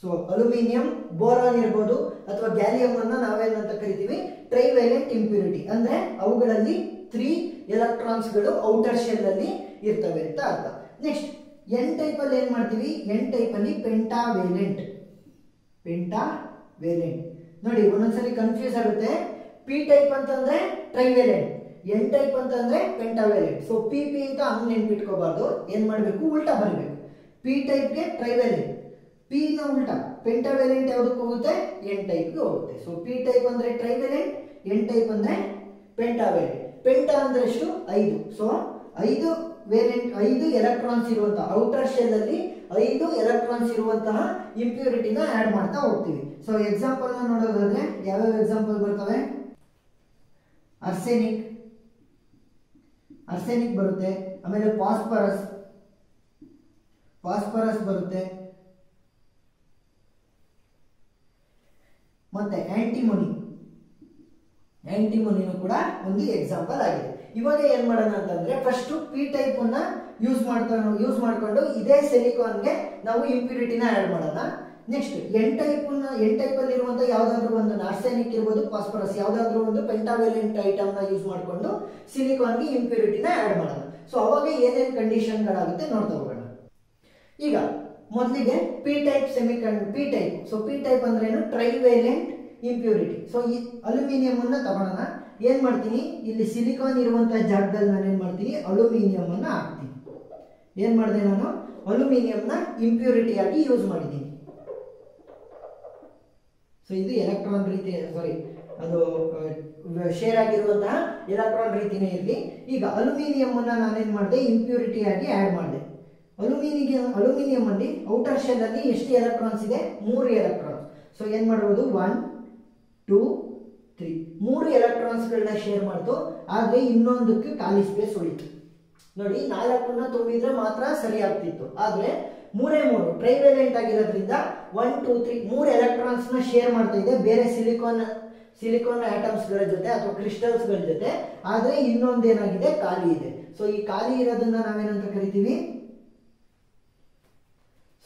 ಸೊ ಅಲ್ಯೂಮಿನಿಯಂ, ಬೋರಾನ್ ಇರಬಹುದು ಅಥವಾ ಗ್ಯಾಲಿಯಂ ಅನ್ನ ನಾವೇನಂತ ಕರಿತೀವಿ, ಟ್ರೈವೇಲೆಂಟ್ ಇಂಪ್ಯೂರಿಟಿ. ಅಂದ್ರೆ ಅವುಗಳಲ್ಲಿ 3 ಎಲೆಕ್ಟ್ರಾನ್ಸ್ ಗಳು ಔಟರ್ ಶೆಲ್ ಅಲ್ಲಿ ಇರ್ತವೆ ಅಂತ ಅರ್ಥ. ನೆಕ್ಸ್ಟ್ ಎನ್ ಟೈಪ್ ಅಲ್ಲಿ ಏನ್ ಮಾಡ್ತೀವಿ, ಎನ್ ಟೈಪ್ ಅಲ್ಲಿ ಪೆಂಟಾವೇಲೆಂಟ್. ನೋಡಿ ಒಂದೊಂದ್ಸಲಿ ಕನ್ಫ್ಯೂಸ್ ಆಗುತ್ತೆ. ಪಿ ಟೈಪ್ ಅಂತಂದ್ರೆ ಟ್ರೈವೇಲೆಂಟ್, ಎನ್ ಟೈಪ್ ಅಂತಂದ್ರೆ ಪೆಂಟಾವೇಲೆಂಟ್. ಸೊ ಪಿ ಅಂತ ಹಂಗ್ ನೆನ್ಪಿಟ್ಕೋಬಾರ್ದು, ಏನ್ ಮಾಡ್ಬೇಕು, ಉಲ್ಟಾ ಬರಬೇಕು. ಪಿ ಟೈಪ್ ಗೆ ಟ್ರೈವೇಲೆಂಟ್, ಪಿ ನ ಉಲ್ಟಾ ಪೆಂಟಾವೇಲೆಂಟ್ ಯಾವ್ದಕ್ಕೆ ಹೋಗುತ್ತೆ, ಎನ್ ಟೈಪ್ ಗೆ ಹೋಗುತ್ತೆ. ಸೊ ಪಿ ಟೈಪ್ ಅಂದ್ರೆ ಟ್ರೈವೇಲೆಂಟ್, ಎನ್ ಟೈಪ್ ಅಂದ್ರೆ ಪೆಂಟಾವೇಲೆಂಟ್. ಪೆಂಟಾ ಅಂದ್ರೆ ಎಷ್ಟು, 5. ಸೊ 5 ಎಲೆಕ್ಟ್ರಾನ್ಸ್ ಇರುವಂತಹ ಔಟರ್ ಶೆಲ್ ಅಲ್ಲಿ 5 ಎಲೆಕ್ಟ್ರಾನ್ಸ್ ಇರುವಂತಹ ಇಂಪ್ಯೂರಿಟಿನ ಆಡ್ ಮಾಡ್ತಾ ಹೋಗ್ತೀವಿ. ಸೊ ಎಕ್ಸಾಂಪಲ್ ನೋಡೋದಾದ್ರೆ ಯಾವ್ಯಾವ ಎಕ್ಸಾಂಪಲ್ ಬರ್ತವೆ, ಆರ್ಸೆನಿಕ್ ಬರುತ್ತೆ, ಆಮೇಲೆ ಫಾಸ್ಫರಸ್ ಬರುತ್ತೆ, ಮತ್ತೆ ಆಂಟಿಮೋನಿನೂ ಕೂಡ ಒಂದು ಎಕ್ಸಾಂಪಲ್ ಆಗಿದೆ. ಇವಾಗ ಏನ್ ಮಾಡೋಣ ಅಂತಂದ್ರೆ ಫಸ್ಟ್ ಪಿ ಟೈಪ್ ಅನ್ನ ಯೂಸ್ ಮಾಡ್ಕೊಂಡು ಇದೇ ಸಿಲಿಕಾನ್ಗೆ ನಾವು ಇಂಪ್ಯೂರಿಟಿನ ಆಡ್ ಮಾಡೋಣ. ನೆಕ್ಸ್ಟ್ ಎನ್ ಟೈಪ್ ಅಲ್ಲಿ ಇರುವಂತಹ ಯಾವ್ದಾದ್ರು ಒಂದು ಆರ್ಸೆನಿಕ್ ಇರ್ಬೋದು, ಫಾಸ್ಫರಸ್ ಯಾವ್ದಾದ್ರು ಒಂದು ಪೆಂಟಾವೇಲೆಂಟ್ ಐಟಮ್ ನ ಯೂಸ್ ಮಾಡ್ಕೊಂಡು ಸಿಲಿಕಾನ್ಗೆ ಇಂಪ್ಯೂರಿಟಿನ ಆಡ್ ಮಾಡೋಣ. ಸೊ ಅವಾಗ ಏನೇನು ಕಂಡೀಷನ್ ಗಳಾಗುತ್ತೆ ನೋಡ್ತಾ ಹೋಗೋಣ. ಈಗ ಮೊದಲಿಗೆ P type. So P type ಅಂದ್ರೆ ಏನು, ಟ್ರೈವೇಲೆಂಟ್ ಇಂಪ್ಯೂರಿಟಿ. ಸೊ ಈ ಅಲ್ಯೂಮಿನಿಯಂ ಅನ್ನ ತಗೊಳ್ಳೋಣ. ಏನ್ ಮಾಡ್ತೀನಿ, ಇಲ್ಲಿ ಸಿಲಿಕಾನ್ ಇರುವಂತಹ ಜಾಗದಲ್ಲಿ ನಾನು ಏನ್ ಮಾಡ್ತೀನಿ, ಅಲ್ಯೂಮಿನಿಯಂ ಅನ್ನ ಹಾಕ್ತೀನಿ. ಏನ್ ಮಾಡಿದೆ ನಾನು, ಅಲ್ಯೂಮಿನಿಯಂ ನ ಇಂಪ್ಯೂರಿಟಿ ಆಗಿ ಯೂಸ್ ಮಾಡಿದ್ದೀನಿ. ಸೊ ಇದು ಎಲೆಕ್ಟ್ರಾನ್ ರೀತಿ, ಅದು ಶೇರ್ ಆಗಿರುವಂತಹ ಎಲೆಕ್ಟ್ರಾನ್ ರೀತಿನೇ ಇರಲಿ. ಈಗ ಅಲ್ಯೂಮಿನಿಯಂ ಅನ್ನ ನಾನೇನ್ ಮಾಡಿದೆ, ಇಂಪ್ಯೂರಿಟಿ ಆಗಿ ಆಡ್ ಮಾಡಿದೆ. ಅಲ್ಯೂಮಿನಿಯಂ ಅಲ್ಲಿ ಔಟರ್ ಶೆಲ್ ಅಲ್ಲಿ ಎಷ್ಟು ಎಲೆಕ್ಟ್ರಾನ್ಸ್ ಇದೆ, 3 ಎಲೆಕ್ಟ್ರಾನ್ಸ್. ಸೊ ಏನ್ ಮಾಡಬಹುದು, 1 2 3 3 ಎಲೆಕ್ಟ್ರಾನ್ಸ್ ಗಳನ್ನ ಶೇರ್ ಮಾಡ್ತು. ಆದ್ರೆ ಇನ್ನೊಂದಕ್ಕೆ ಖಾಲಿ ಸ್ಪೇಸ್ ಉಳಿತು. ನೋಡಿ 4 ತುಂಬಿದ್ರೆ ಮಾತ್ರ ಸರಿ ಆಗ್ತಿತ್ತು. ಆದ್ರೆ 3 ಟ್ರೈವೇಲೆಂಟ್ ಆಗಿರೋದ್ರಿಂದ 1 2 3 3 ಎಲೆಕ್ಟ್ರಾನ್ಸ್ ನ ಶೇರ್ ಮಾಡ್ತಾ ಇದೆ ಬೇರೆ ಸಿಲಿಕಾನ್ ಆಟಮ್ಸ್ಗಳ ಜೊತೆ ಅಥವಾ ಕ್ರಿಸ್ಟಲ್ಸ್ಗಳ ಜೊತೆ, ಆದ್ರೆ ಇನ್ನೊಂದೇನಾಗಿದೆ, ಖಾಲಿ ಇದೆ. ಸೊ ಈ ಖಾಲಿ ಇರೋದನ್ನ ನಾವೇನಂತ ಕರಿತೀವಿ,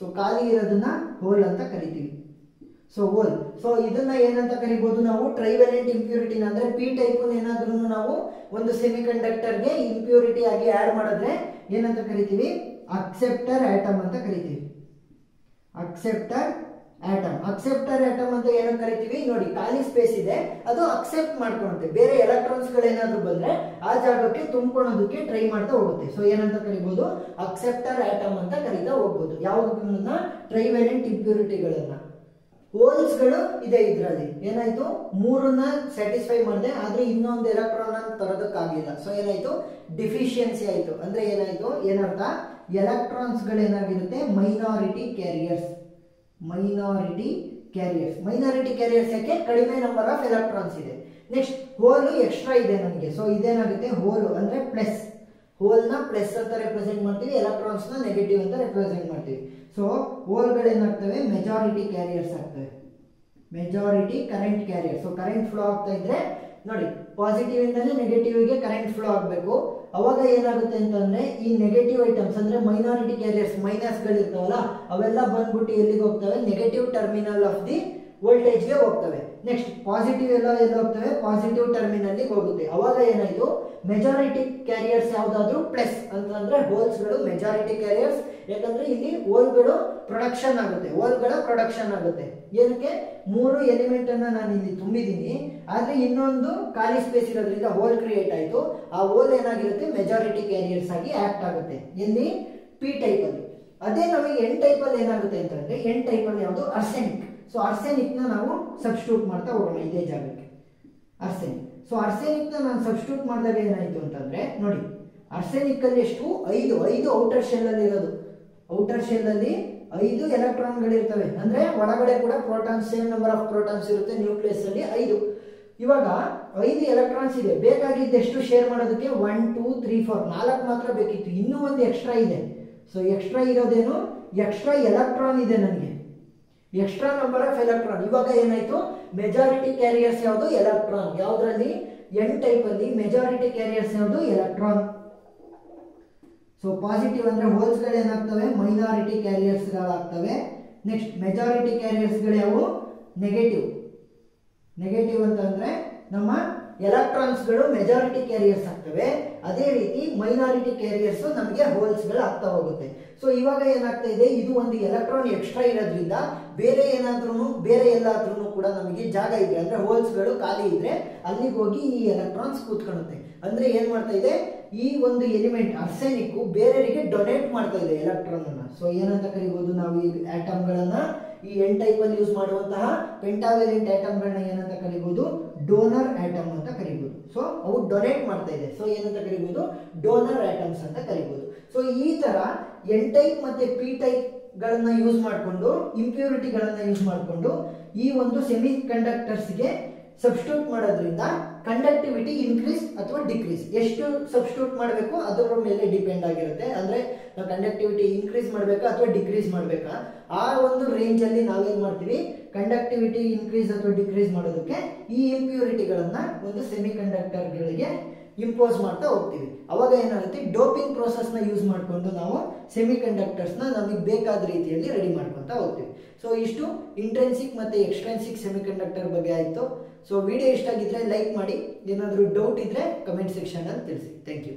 ಸೊ ಖಾಲಿ ಇರೋದನ್ನ ಹೋಲ್ ಅಂತ ಕರಿತೀವಿ. So hole. ಸೊ ಇದನ್ನ ಏನಂತ ಕರಿಬಹುದು ನಾವು, ಟ್ರೈವೆಲೆಂಟ್ ಇಂಪ್ಯೂರಿಟಿನ ಅಂದ್ರೆ ಪಿ ಟೈಪ್ ಏನಾದ್ರೂ ನಾವು ಒಂದು ಸೆಮಿಕಂಡಕ್ಟರ್ಗೆ ಇಂಪ್ಯೂರಿಟಿ ಆಗಿ ಆಡ್ ಮಾಡಿದ್ರೆ ಏನಂತ ಕರಿತೀವಿ, ಅಕ್ಸೆಪ್ಟರ್ ಆಟಮ್ ಅಂತ ಕರಿತೀವಿ. Acceptor atom. ಅಕ್ಸೆಪ್ಟರ್ ಆಟಮ್ ಅಂತ ಏನಂತ ಕರಿತೀವಿ, ನೋಡಿ ಖಾಲಿ ಸ್ಪೇಸ್ ಇದೆ, ಅದು ಅಕ್ಸೆಪ್ಟ್ ಮಾಡ್ಕೊಳುತ್ತೆ. ಬೇರೆ ಎಲೆಕ್ಟ್ರಾನ್ಸ್ ಗಳೇನಾದ್ರೂ ಬಂದ್ರೆ ಆ ಜಾಗಕ್ಕೆ ತುಂಬಿಕೊಳ್ಳೋದಕ್ಕೆ ಟ್ರೈ ಮಾಡ್ತಾ ಹೋಗುತ್ತೆ. ಸೊ ಏನಂತ ಕರಿಬಹುದು, ಅಕ್ಸೆಪ್ಟರ್ ಆಟಮ್ ಅಂತ ಕರೀತಾ ಹೋಗ್ಬೋದು. ಯಾವುದನ್ನ, ಟ್ರೈವೆಲೆಂಟ್ ಇಂಪ್ಯೂರಿಟಿಗಳನ್ನ. ಹೋಲ್ಸ್ ಗಳು ಇದೆ ಇದರಲ್ಲಿ. ಏನಾಯ್ತು, ಮೂರನ್ನ ಸ್ಯಾಟಿಸ್ಫೈ ಮಾಡಿದೆ, ಆದ್ರೆ ಇನ್ನೊಂದು ಎಲೆಕ್ಟ್ರಾನ್ ಅನ್ನು ತರೋದಕ್ಕಾಗಿಲ್ಲ. ಸೊ ಏನಾಯ್ತು, ಡಿಫಿಷಿಯನ್ಸಿ ಆಯ್ತು. ಅಂದ್ರೆ ಏನಾಯ್ತು, ಏನರ್ಥ, ಎಲೆಕ್ಟ್ರಾನ್ಸ್ ಗಳೇನಾಗಿರುತ್ತೆ, minority carriers. Minority carriers. Minority carriers ಯಾಕೆ, ಕಡಿಮೆ ನಂಬರ್ ಆಫ್ ಎಲೆಕ್ಟ್ರಾನ್ಸ್ ಇದೆ. ನೆಕ್ಸ್ಟ್ ಹೋಲ್ ಎಕ್ಸ್ಟ್ರಾ ಇದೆ ನನಗೆ. ಸೊ ಇದೇನಾಗುತ್ತೆ, ಹೋಲ್ ಅಂದ್ರೆ ಪ್ಲಸ್. ಹೋಲ್ ನ ಪ್ಲಸ್ ಅಂತ ರೆಪ್ರೆಸೆಂಟ್ ಮಾಡ್ತೀವಿ, ಎಲೆಕ್ಟ್ರಾನ್ಸ್ ನ ನೆಗೆಟಿವ್ ಅಂತ ರೆಪ್ರೆಸೆಂಟ್ ಮಾಡ್ತೀವಿ. ಸೊ ಹೋಲ್ಗಳು ಏನಾಗ್ತವೆ, ಮೆಜಾರಿಟಿ ಕ್ಯಾರಿಯರ್ಸ್ ಆಗ್ತವೆ. Majority current carrier. So current flow ಆಗ್ತಾ ಇದ್ರೆ ನೋಡಿ, ಪಾಸಿಟಿವ್ ಇಂದಾನೆ ನೆಗೆಟಿವ್ ಗೆ ಕರೆಂಟ್ ಫ್ಲೋ ಆಗಬೇಕು. ಅವಾಗ ಏನಾಗುತ್ತೆ ಅಂತಂದ್ರೆ ಈ ನೆಗೆಟಿವ್ ಐಟಮ್ಸ್ ಅಂದ್ರೆ ಮೈನಾರಿಟಿ ಕ್ಯಾರಿಯರ್ಸ್, ಮೈನಸ್ ಗಳು ಇರ್ತಾವಲ್ಲ, ಅವೆಲ್ಲ ಬಂದ್ಬಿಟ್ಟು ಎಲ್ಲಿಗೆ ಹೋಗ್ತವೆ, negative terminal of the voltage ಗೆ ಹೋಗ್ತವೆ. ನೆಕ್ಸ್ಟ್ ಪಾಸಿಟಿವ್ ಎಲ್ಲ ಎಲ್ಲಿ ಹೋಗ್ತವೆ, ಪಾಸಿಟಿವ್ ಟರ್ಮಿನಲ್ ಹೋಗುತ್ತೆ. ಅವಾಗ ಏನಾಯ್ತು, ಮೆಜಾರಿಟಿ ಕ್ಯಾರಿಯರ್ಸ್ ಯಾವ್ದಾದ್ರು ಪ್ಲಸ್ ಅಂತಂದ್ರೆ ಹೋಲ್ಸ್ ಗಳು ಮೆಜಾರಿಟಿ ಕ್ಯಾರಿಯರ್ಸ್. ಯಾಕಂದ್ರೆ ಇಲ್ಲಿ ಹೋಲ್ಗಳು ಪ್ರೊಡಕ್ಷನ್ ಆಗುತ್ತೆ, ಹೋಲ್ಗಳ ಪ್ರೊಡಕ್ಷನ್ ಆಗುತ್ತೆ. ಏನಕ್ಕೆ, ಮೂರು ಎಲಿಮೆಂಟ್ ಅನ್ನ ನಾನು ಇಲ್ಲಿ ತುಂಬಿದ್ದೀನಿ, ಆದ್ರೆ ಇನ್ನೊಂದು ಖಾಲಿ ಸ್ಪೇಸ್ ಇರೋದ್ರಿಂದ ಹೋಲ್ ಕ್ರಿಯೇಟ್ ಆಯ್ತು. ಆ ಹೋಲ್ ಏನಾಗಿರುತ್ತೆ, ಮೆಜಾರಿಟಿ ಕ್ಯಾರಿಯರ್ಸ್ ಆಗಿ ಆಕ್ಟ್ ಆಗುತ್ತೆ. ಎಲ್ಲಿ, ಪಿ ಟೈಪ್ ಅಲ್ಲಿ. ಅದೇ ನಮಗೆ ಎನ್ ಟೈಪ್ ಅಲ್ಲಿ ಏನಾಗುತ್ತೆ ಅಂತಂದ್ರೆ, ಎನ್ ಟೈಪ್ ಅಲ್ಲಿ ಯಾವುದು, ಅರ್ಸೆನಿಕ್. ಸೊ ಅರ್ಸೆನಿಕ್ ನ ನಾವು ಸಬ್ಸ್ಟಿಟ್ಯೂಟ್ ಮಾಡ್ತಾ ಹೋಗೋಣ ಇದೇ ಜಾಗಕ್ಕೆ, ಅರ್ಸೆನಿಕ್. ಸೊ ಅರ್ಸೆನಿಕ್ ನ ನಾನು ಸಬ್ಸ್ಟಿಟ್ಯೂಟ್ ಮಾಡಿದಾಗ ಏನಾಯ್ತು ಅಂತಂದ್ರೆ ನೋಡಿ, ಅರ್ಸೆನಿಕ್ ಅಲ್ಲಿ ಎಷ್ಟು, 5 ಔಟರ್ ಶೆಲ್ ಅಲ್ಲಿ ಇರೋದು. ಔಟರ್ ಶೆಲ್ ಅಲ್ಲಿ 5 ಎಲೆಕ್ಟ್ರಾನ್ ಗಳಿರ್ತವೆ. ಅಂದ್ರೆ ಒಳಗಡೆ ಕೂಡ protons, same number of protons ಇರುತ್ತೆ. ನ್ಯೂಕ್ಲಿಯಸ್ ಅಲ್ಲಿ 5. ಇವಾಗ 5 ಎಲೆಕ್ಟ್ರಾನ್ಸ್ ಇದೆ, ಬೇಕಾಗಿದ್ದೆಷ್ಟು ಶೇರ್ ಮಾಡೋದಕ್ಕೆ, 1 2 3 4 4 ಮಾತ್ರ ಬೇಕಿತ್ತು. ಇನ್ನೂ ಒಂದು ಎಕ್ಸ್ಟ್ರಾ ಇದೆ. ಸೊ ಎಕ್ಸ್ಟ್ರಾ ಇರೋದೇನು, ಎಕ್ಸ್ಟ್ರಾ ಎಲೆಕ್ಟ್ರಾನ್ ಇದೆ ನನಗೆ, ಎಕ್ಸ್ಟ್ರಾ ನಂಬರ್ ಆಫ್ ಎಲೆಕ್ಟ್ರಾನ್. ಇವಾಗ ಏನಾಯ್ತು, ಮೆಜಾರಿಟಿ ಕ್ಯಾರಿಯರ್ಸ್ ಯಾವುದು, ಎಲೆಕ್ಟ್ರಾನ್. ಯಾವ್ದ್ರಲ್ಲಿ, ಎನ್ ಟೈಪ್ ಅಲ್ಲಿ ಮೆಜಾರಿಟಿ ಕ್ಯಾರಿಯರ್ಸ್ ಯಾವುದು, ಎಲೆಕ್ಟ್ರಾನ್. ಸೊ ಪಾಸಿಟಿವ್ ಅಂದ್ರೆ ಹೋಲ್ಸ್ ಗಳು ಏನಾಗ್ತವೆ, ಮೈನಾರಿಟಿ ಕ್ಯಾರಿಯರ್ಸ್ ಗಳಾಗ್ತವೆ. ನೆಕ್ಸ್ಟ್ ಮೆಜಾರಿಟಿ ಕ್ಯಾರಿಯರ್ಸ್ ಗಳು ಯಾವುವು, ನೆಗೆಟಿವ್. ನೆಗೆಟಿವ್ ಅಂತಂದ್ರೆ ನಮ್ಮ ಎಲೆಕ್ಟ್ರಾನ್ಸ್ ಗಳು ಮೆಜಾರಿಟಿ ಕ್ಯಾರಿಯರ್ಸ್ ಆಗ್ತವೆ. ಅದೇ ರೀತಿ ಮೈನಾರಿಟಿ ಕ್ಯಾರಿಯರ್ಸ್ ನಮಗೆ ಹೋಲ್ಸ್ ಗಳು ಆಗ್ತಾ ಹೋಗುತ್ತೆ. ಸೊ ಇವಾಗ ಏನಾಗ್ತಾ ಇದೆ, ಇದು ಒಂದು ಎಲೆಕ್ಟ್ರಾನ್ ಎಕ್ಸ್ಟ್ರಾ ಇರೋದ್ರಿಂದ ಬೇರೆ ಏನಾದ್ರೂ, ಬೇರೆ ಎಲ್ಲಾದ್ರೂ ಕೂಡ ನಮಗೆ ಜಾಗ ಇದೆ ಅಂದ್ರೆ ಹೋಲ್ಸ್ ಗಳು ಖಾಲಿ ಇದ್ರೆ ಅಲ್ಲಿಗೆ ಹೋಗಿ ಈ ಎಲೆಕ್ಟ್ರಾನ್ಸ್ ಕೂತ್ಕೊಳ್ಳುತ್ತೆ. ಅಂದ್ರೆ ಏನ್ ಮಾಡ್ತಾ ಇದೆ, ಈ ಒಂದು ಎಲಿಮೆಂಟ್ ಅರ್ಸೆನಿಕ್ ಬೇರೆಯವರಿಗೆ ಡೊನೇಟ್ ಮಾಡ್ತಾ ಇದೆ ಎಲೆಕ್ಟ್ರಾನ್ ಅನ್ನ. ಸೊ ಏನಂತ ಕರಿಬಹುದು ನಾವು, ಈ ಆಟಮ್ ಗಳನ್ನ, ಈ ಎನ್ ಟೈಪ್ ಅಲ್ಲಿ ಯೂಸ್ ಮಾಡುವಂತಹ ಪೆಂಟಾವೆಲೆಂಟ್ ಆಟಮ್ ಗಳನ್ನ ಏನಂತ ಕರಿಬಹುದು, ಡೋನರ್ ಆಟಮ್ ಅಂತ ಕರಿಬಹುದು. ಸೊ ಅವು ಡೊನೇಟ್ ಮಾಡ್ತಾ ಇದೆ. ಸೊ ಏನಂತ ಕರಿಬಹುದು, ಡೋನರ್ ಆಟಮ್ಸ್ ಅಂತ ಕರಿಬಹುದು. ಸೊ ಈ ತರ ಎನ್ ಟೈಪ್ ಮತ್ತೆ ಪಿ ಟೈಪ್ ಗಳನ್ನ ಯೂಸ್ ಮಾಡಿಕೊಂಡು, ಇಂಪ್ಯೂರಿಟಿ ಗಳನ್ನ ಯೂಸ್ ಮಾಡಿಕೊಂಡು ಈ ಒಂದು ಸೆಮಿ ಕಂಡಕ್ಟರ್ಸ್ಗೆ ಸಬ್ಸ್ಟಿಟ್ಯೂಟ್ ಮಾಡೋದ್ರಿಂದ ಕಂಡಕ್ಟಿವಿಟಿ ಇನ್ಕ್ರೀಸ್ ಅಥವಾ ಡಿಕ್ರೀಸ್. ಎಷ್ಟು ಸಬ್ಸ್ಟಿಟ್ಯೂಟ್ ಮಾಡಬೇಕು ಅದರ ಮೇಲೆ ಡಿಪೆಂಡ್ ಆಗಿರುತ್ತೆ. ಅಂದ್ರೆ ನಾವು ಕಂಡಕ್ಟಿವಿಟಿ ಇನ್ಕ್ರೀಸ್ ಮಾಡಬೇಕಾ ಅಥವಾ ಡಿಕ್ರೀಸ್ ಮಾಡಬೇಕಾ, ಆ ಒಂದು ರೇಂಜ್ ಅಲ್ಲಿ ನಾವೇನ್ ಮಾಡ್ತೀವಿ, ಕಂಡಕ್ಟಿವಿಟಿ ಇನ್ಕ್ರೀಸ್ ಅಥವಾ ಡಿಕ್ರೀಸ್ ಮಾಡೋದಕ್ಕೆ ಈ ಇಂಪ್ಯೂರಿಟಿಗಳನ್ನ ಒಂದು ಸೆಮಿ ಕಂಡಕ್ಟರ್ಗಳಿಗೆ ಇಂಪೋಸ್ ಮಾಡ್ತಾ ಹೋಗ್ತೀವಿ. ಅವಾಗ ಏನಾಗುತ್ತೆ, ಡೋಪಿಂಗ್ ಪ್ರೋಸೆಸ್ ನ ಯೂಸ್ ಮಾಡಿಕೊಂಡು ನಾವು ಸೆಮಿ ಕಂಡಕ್ಟರ್ಸ್ ನ ನಮಗೆ ಬೇಕಾದ ರೀತಿಯಲ್ಲಿ ರೆಡಿ ಮಾಡ್ಕೊತಾ ಹೋಗ್ತೀವಿ. ಸೊ ಇಷ್ಟು ಇಂಟ್ರೆನ್ಸಿಕ್ ಮತ್ತೆ ಎಕ್ಸ್ಟ್ರೆನ್ಸಿಕ್ ಸೆಮಿ ಕಂಡಕ್ಟರ್ ಬಗ್ಗೆ ಆಯ್ತು. ಸೊ ವಿಡಿಯೋ ಇಷ್ಟ ಆಗಿದ್ರೆ ಲೈಕ್ ಮಾಡಿ, ಏನಾದರೂ ಡೌಟ್ ಇದ್ರೆ ಕಮೆಂಟ್ ಸೆಕ್ಷನ್ ಅಲ್ಲಿ ತಿಳಿಸಿ. Thank you.